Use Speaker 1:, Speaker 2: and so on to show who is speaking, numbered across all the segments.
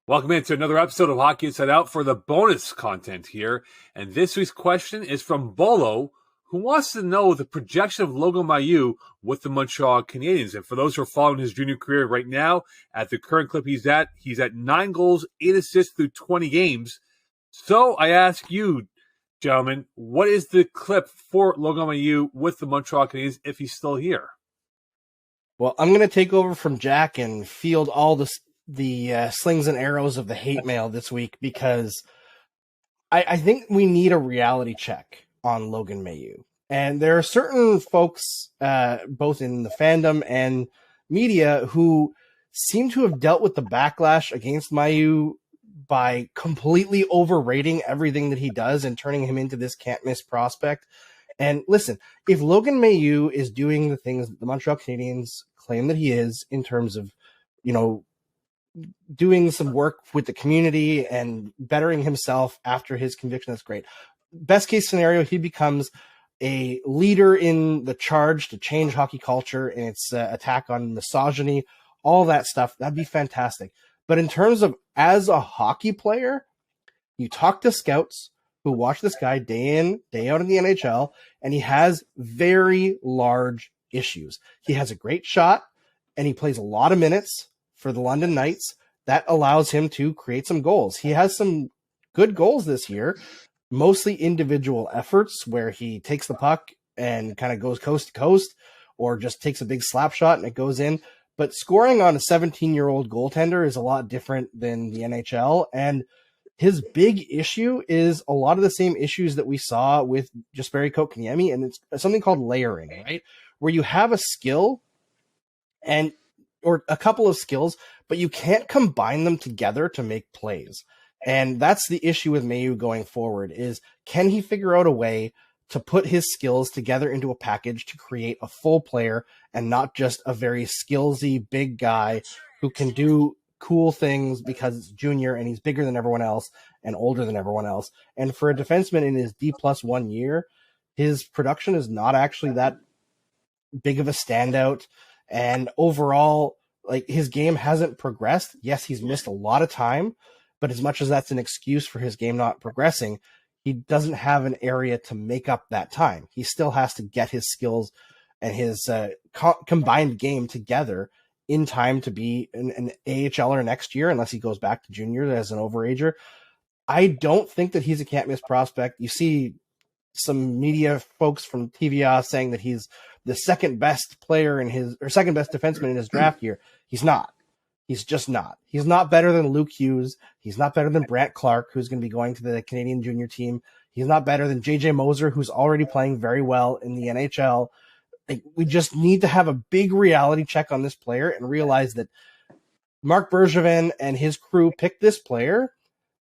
Speaker 1: Welcome into another episode of Hockey Inside Out for the bonus content here. And this week's question is from Bolo, who wants to know the projection of Logan Mailloux with the Montreal Canadiens. And for those who are following his junior career right now, at the current clip he's at 9 goals, 8 assists through 20 games. So I ask you, gentlemen, what is the clip for Logan Mailloux with the Montreal Canadiens if he's still here?
Speaker 2: Well, I'm going to take over from Jack and field all the slings and arrows of the hate mail this week because I think we need a reality check on Logan Mailloux. And there are certain folks, both in the fandom and media, who seem to have dealt with the backlash against Mailloux by completely overrating everything that he does and turning him into this can't-miss prospect. And listen, if Logan Mailloux is doing the things that the Montreal Canadiens claim that he is in terms of, doing some work with the community and bettering himself after his conviction, that's great. Best case scenario, he becomes a leader in the charge to change hockey culture and its attack on misogyny, all that stuff. That'd be fantastic. But in terms of as a hockey player, you talk to scouts who watch this guy day in, day out in the NHL, and he has very large issues. He has a great shot, and he plays a lot of minutes for the London Knights. That allows him to create some goals. He has some good goals this year, mostly individual efforts where he takes the puck and kind of goes coast to coast or just takes a big slap shot and it goes in. But scoring on a 17-year-old goaltender is a lot different than the NHL. And his big issue is a lot of the same issues that we saw with Jesperi Kotkaniemi, and it's something called layering, right? Where you have a skill or a couple of skills, but you can't combine them together to make plays. And that's the issue with Mailloux going forward is, can he figure out a way to put his skills together into a package to create a full player and not just a very skillsy big guy who can do cool things because it's junior and he's bigger than everyone else and older than everyone else. And for a defenseman in his D+1 year, his production is not actually that big of a standout. And overall, like, his game hasn't progressed. Yes, he's missed a lot of time, but as much as that's an excuse for his game not progressing, he doesn't have an area to make up that time. He still has to get his skills and his combined game together in time to be an AHLer next year, unless he goes back to junior as an overager. I don't think that he's a can't-miss prospect. You see some media folks from TVA saying that he's the second best player second best defenseman in his draft year. He's not. He's just not. He's not better than Luke Hughes. He's not better than Brant Clark, who's going to be going to the Canadian junior team. He's not better than JJ Moser, who's already playing very well in the NHL. Like, we just need to have a big reality check on this player and realize that Marc Bergevin and his crew picked this player,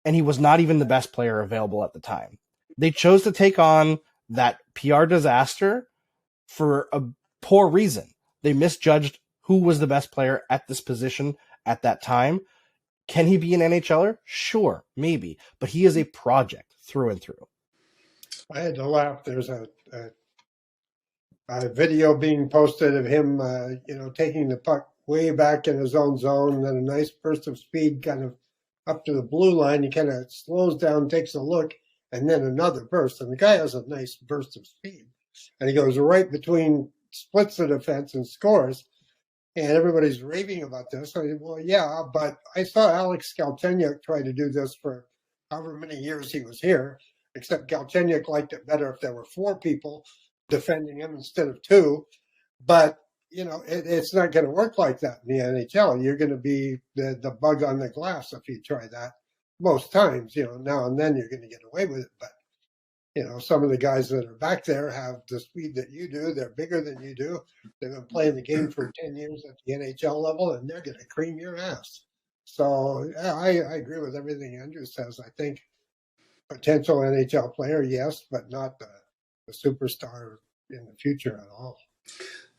Speaker 2: and he was not even the best player available at the time. They chose to take on that PR disaster for a poor reason. They misjudged who was the best player at this position at that time. Can he be an NHLer? Sure, maybe. But he is a project through and through.
Speaker 3: I had to laugh. There's a video being posted of him, taking the puck way back in his own zone, and then a nice burst of speed kind of up to the blue line. He kind of slows down, takes a look, and then another burst. And the guy has a nice burst of speed. And he goes right between, splits the defense and scores. And everybody's raving about this. I said, well, yeah, but I saw Alex Galchenyuk try to do this for however many years he was here, except Galchenyuk liked it better if there were 4 people defending him instead of 2. But, it's not going to work like that in the NHL. You're going to be the bug on the glass if you try that most times. Now and then you're going to get away with it. But, some of the guys that are back there have the speed that you do. They're bigger than you do. They've been playing the game for 10 years at the NHL level, and they're going to cream your ass. So I agree with everything Andrew says. I think potential NHL player, yes, but not the superstar in the future at all.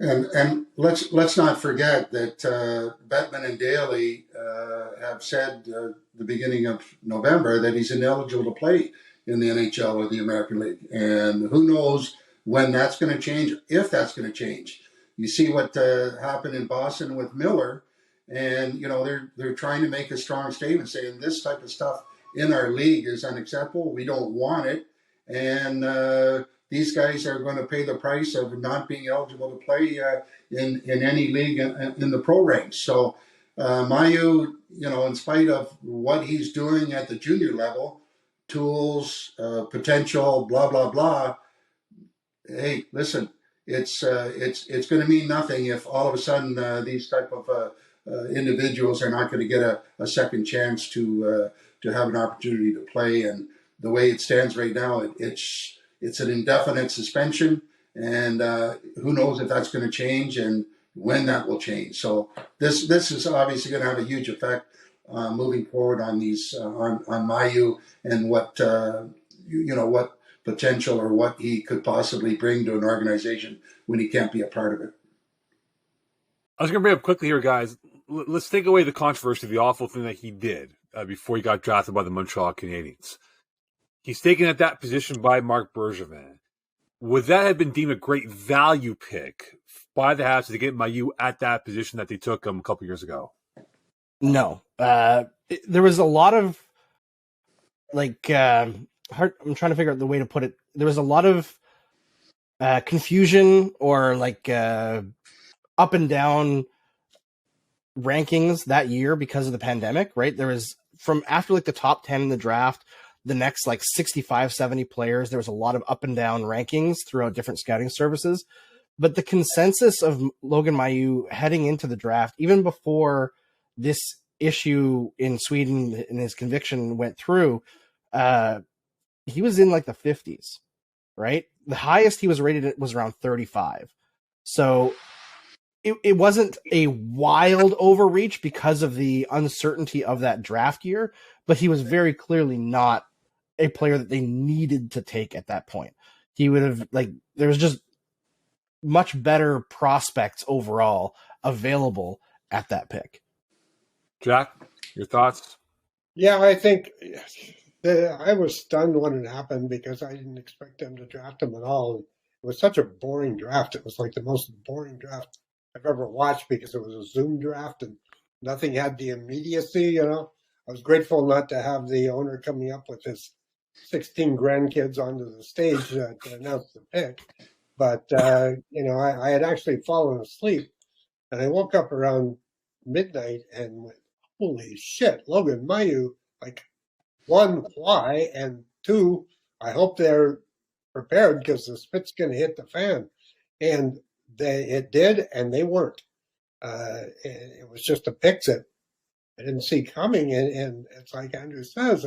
Speaker 4: And let's not forget that Bettman and Daly have said the beginning of November that he's ineligible to play in the NHL or the American League. And who knows when that's going to change, if that's going to change. You see what happened in Boston with Miller, And, they're trying to make a strong statement saying this type of stuff in our league is unacceptable. We don't want it. And these guys are going to pay the price of not being eligible to play in any league in the pro ranks. So Mailloux, in spite of what he's doing at the junior level, tools, potential, blah, blah, blah, hey, listen, it's going to mean nothing if all of a sudden these type of individuals are not going to get a second chance to have an opportunity to play. And the way it stands right now, it's an indefinite suspension, and who knows if that's going to change and when that will change. So this is obviously going to have a huge effect moving forward on these on Mailloux and what what potential or what he could possibly bring to an organization when he can't be a part of it.
Speaker 1: I was going to bring up quickly here, guys. Let's take away the controversy, the awful thing that he did before he got drafted by the Montreal Canadiens. He's taken at that position by Marc Bergevin. Would that have been deemed a great value pick by the Habs to get Mailloux at that position that they took him a couple years ago?
Speaker 2: No. There was a lot of, I'm trying to figure out the way to put it. There was a lot of confusion or up and down rankings that year because of the pandemic, right? There was from after the top 10 in the draft, the next 65, 70 players, there was a lot of up and down rankings throughout different scouting services. But the consensus of Logan Mailloux heading into the draft, even before this issue in Sweden and his conviction went through, he was in the 50s, right? The highest he was rated was around 35. So it wasn't a wild overreach because of the uncertainty of that draft year, but he was very clearly not a player that they needed to take at that point. He would have there was just much better prospects overall available at that pick.
Speaker 1: Jack, your thoughts?
Speaker 3: Yeah, I think I was stunned when it happened because I didn't expect them to draft him at all. It was such a boring draft. It was the most boring draft I've ever watched because it was a Zoom draft and nothing had the immediacy. I was grateful not to have the owner coming up with his 16 grandkids onto the stage to announce the pick. But, I had actually fallen asleep and I woke up around midnight and went, holy shit, Logan Mailloux, one, why? And two, I hope they're prepared because the spit's going to hit the fan. And it did, and they weren't. It was just a pick that I didn't see coming. And it's like Andrew says,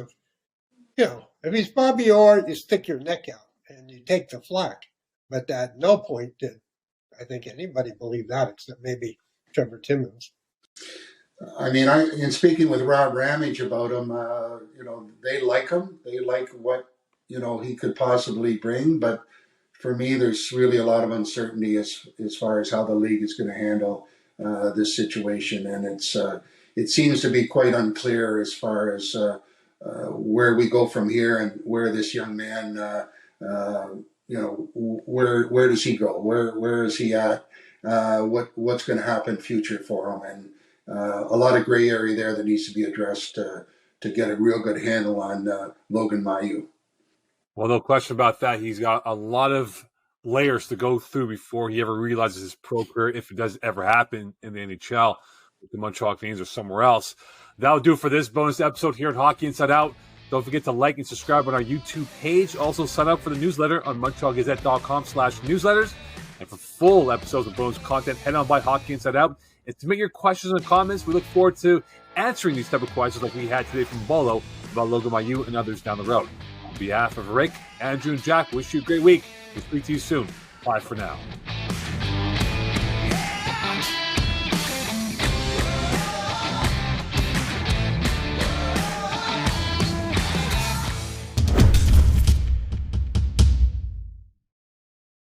Speaker 3: if he's Bobby Orr, you stick your neck out and you take the flak. But at no point did I think anybody believe that except maybe Trevor Timmons.
Speaker 4: I mean, in speaking with Rob Ramage about him, they like him. They like what, he could possibly bring. But for me, there's really a lot of uncertainty as far as how the league is going to handle this situation. And it seems to be quite unclear as far as where we go from here and where this young man, where does he go? Where is he at? What's going to happen future for him? And a lot of gray area there that needs to be addressed to get a real good handle on Logan Mailloux.
Speaker 1: Well, no question about that. He's got a lot of layers to go through before he ever realizes his pro career, if it does ever happen in the NHL with the Montreal Canadiens or somewhere else. That'll do for this bonus episode here at Hockey Inside Out. Don't forget to like and subscribe on our YouTube page. Also, sign up for the newsletter on MontrealGazette.com/newsletters. And for full episodes of bonus content, head on by Hockey Inside Out. And submit your questions and comments. We look forward to answering these type of questions like we had today from Bolo about Logan Mailloux and others down the road. On behalf of Rick, Andrew, and Jack, wish you a great week. We'll speak to you soon. Bye for now.